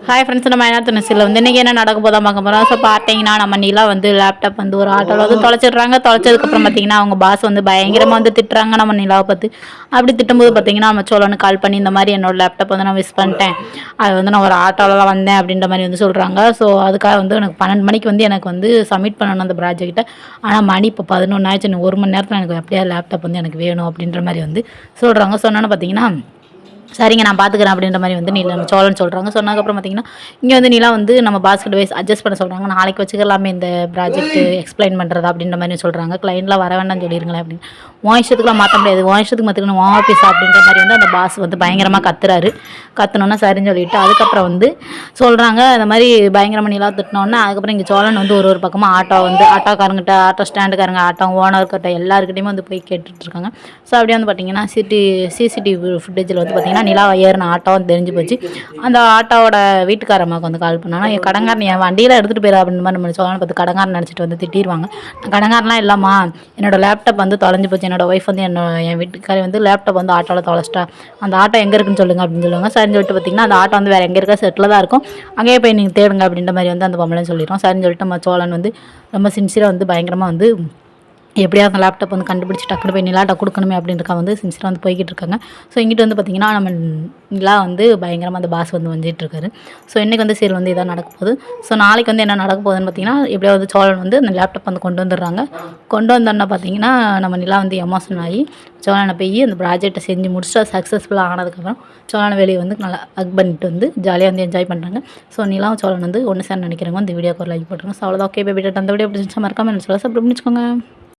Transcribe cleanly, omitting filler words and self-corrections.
Hi friends, நம்ம என்ன துணிசில் வந்து இன்றைக்கி என்ன நடக்க போதான் பார்க்க போகிறோம். ஸோ பார்த்தீங்கன்னா நம்ம நிலா வந்து லேப்டாப் வந்து ஒரு ஆட்டோவில் வந்து தொலைச்சிடுறாங்க. தொலைச்சதுக்கப்புறம் பார்த்தீங்கன்னா அவங்க பாஸ் வந்து பயங்கரமாக வந்து திட்டுறாங்க நம்ம நிலாவை பார்த்து. அப்படி திட்டும்போது பார்த்தீங்கன்னா நம்ம சோழனு கால் பண்ணி இந்த மாதிரி என்னோட லேப்டாப் வந்து நான் மிஸ் பண்ணிட்டேன், அது வந்து நான் ஒரு ஆட்டோவில் தான் வந்தேன் அப்படின்ற மாதிரி வந்து சொல்கிறாங்க. ஸோ அதுக்காக வந்து எனக்கு 12 மணிக்கு வந்து எனக்கு வந்து சப்மிட் பண்ணணும் அந்த ப்ராஜெக்ட்டை. ஆனால் மணி இப்போ 11 ஆயிடுச்சு, இன்னும் 1 மணி நேரத்தில் எனக்கு எப்படியா லேப்டாப் வந்து எனக்கு வேணும் அப்படின்ற மாதிரி வந்து சொல்கிறாங்க. சொன்னோன்னு பார்த்தீங்கன்னா சரிங்க நான் பார்த்துக்கிறேன் அப்படின்ற மாதிரி வந்து நம்ம சோழன் சொல்கிறாங்க. சொன்னதுக்கப்புறம் பார்த்தீங்கன்னா இங்கே வந்து நிலா வந்து நம்ம பாஸ்கெட் வைஸ் அட்ஜஸ்ட் பண்ண சொல்கிறாங்க. நாளைக்கு வச்சுக்கலாமே இந்த ப்ராஜெக்ட் எக்ஸ்பிளைன் பண்ணுறது அப்படின்ற மாதிரி சொல்கிறாங்க. கிளைண்ட்லாம் வர வேண்டாம்னு சொல்லிடுங்களேன் அப்படின்னு. உன் இஷ்டத்துக்குலாம் மாற்ற முடியாது, உன் இஷ்டத்துக்கு மாற்றிக்கணும், உன் ஆஃபீஸ் அப்படின்ற மாதிரி வந்து அந்த பாஸ் வந்து பயங்கரமாக கத்துறாரு. கத்துனோன்னா சரின்னு சொல்லிட்டு அதுக்கப்புறம் வந்து சொல்கிறாங்க இந்த மாதிரி பயங்கரமாக நிலா திட்டினோன்னா. அதுக்கப்புறம் இங்கே சோழன் வந்து ஒரு பக்கமாக ஆட்டோ வந்து ஆட்டோக்காரங்கிட்ட, ஆட்டோ ஸ்டாண்டுக்காரங்க, ஆட்டோ ஓனர்கிட்ட எல்லாருக்கிட்டையுமே வந்து போய் கேட்டுட்ருக்காங்க. ஸோ அப்படியே வந்து பார்த்திங்கன்னா சிசிடிவி ஃபுட்டேஜில் வந்து பார்த்திங்கன்னா நிலா ஏறின ஆட்டோவும் தெரிஞ்சு போச்சு. அந்த ஆட்டோவோட வீட்டுக்காரம்மாவுக்கு வந்து கால் பண்ணாங்கன்னா என் கடங்காரன் என் வண்டியில் எடுத்துகிட்டு போயிரு அப்படின்னு மாதிரி நம்ம சோழனை பார்த்து கடங்காரன் நினச்சிட்டு வந்து திட்டிடுவாங்க. கடங்காரன்லாம் இல்லைம்மா, என்னோடய லேப்டாப் வந்து தொலைஞ்சு போச்சு, என்னோடய ஒய்ஃப் வந்து என் வீட்டுக்காரி வந்து லேப்டாப் வந்து ஆட்டோவில் தொலைச்சிட்டா, அந்த ஆட்டோ எங்கே இருக்குன்னு சொல்லுங்கள் அப்படின்னு சொல்லுவாங்க. சரின்னு சொல்லிட்டு பார்த்திங்கன்னா அந்த ஆட்டோ வந்து வேறு எங்கே இருக்கா செட்டில் தான் இருக்கும், அங்கேயே போய் நீங்கள் தேடுங்க அப்படின்ற மாதிரி வந்து அந்த பொம்பளைன்னு சொல்லிடுவோம். சரின்னு சொல்லிட்டு நம்ம சோழன் வந்து ரொம்ப சின்சியராக வந்து பயங்கரமாக வந்து எப்படியாவது அந்த லேப்டாப் வந்து கண்டுபிடிச்சி டக்குனு போய் நிலாட்ட கொடுக்கணுமே அப்படின்றக்கா வந்து சின்சியராக வந்து போய்கிட்டு இருக்காங்க. ஸோ இங்கிட்டு வந்து பார்த்திங்கன்னா நம்ம நிலா வந்து பயங்கரமாக அந்த பாஸ் வந்து வந்துட்டுருக்காரு. ஸோ இன்றைக்கி வந்து சீரியல் வந்து இதாக நடக்க போகுது. ஸோ நாளைக்கு வந்து என்ன நடக்க போகுதுன்னு பார்த்திங்கன்னா எப்படியாவது சோழன் வந்து அந்த லேப்டாப் வந்து கொண்டு வந்துடுறாங்க. கொண்டு வந்தோன்னா பார்த்திங்கன்னா நம்ம நிலா வந்து எமோஷன் ஆகி சோழனை போய் அந்த ப்ராஜெக்டை செஞ்சு முடிச்சுட்டு சக்ஸஸ்ஃபுல்லாக ஆனதுக்கப்புறம் சோழனை வெளியே வந்து நல்லா ஹக் பண்ணிட்டு வந்து ஜாலியாக வந்து என்ஜாய் பண்ணுறாங்க. ஸோ நிலாவும் சோழன் வந்து ஒன்று சேர நினைக்கிறவங்க இந்த வீடியோக்கு ஒரு லைக் போட்டுருங்க. ஸோ அவ்வளோதான். ஓகே பேபி, அந்த வீடியோ பிடிச்சிருந்தா மறக்காம என்ன சொல்ல சப்ஸ்கிரைப் பண்ணிக்கோங்க.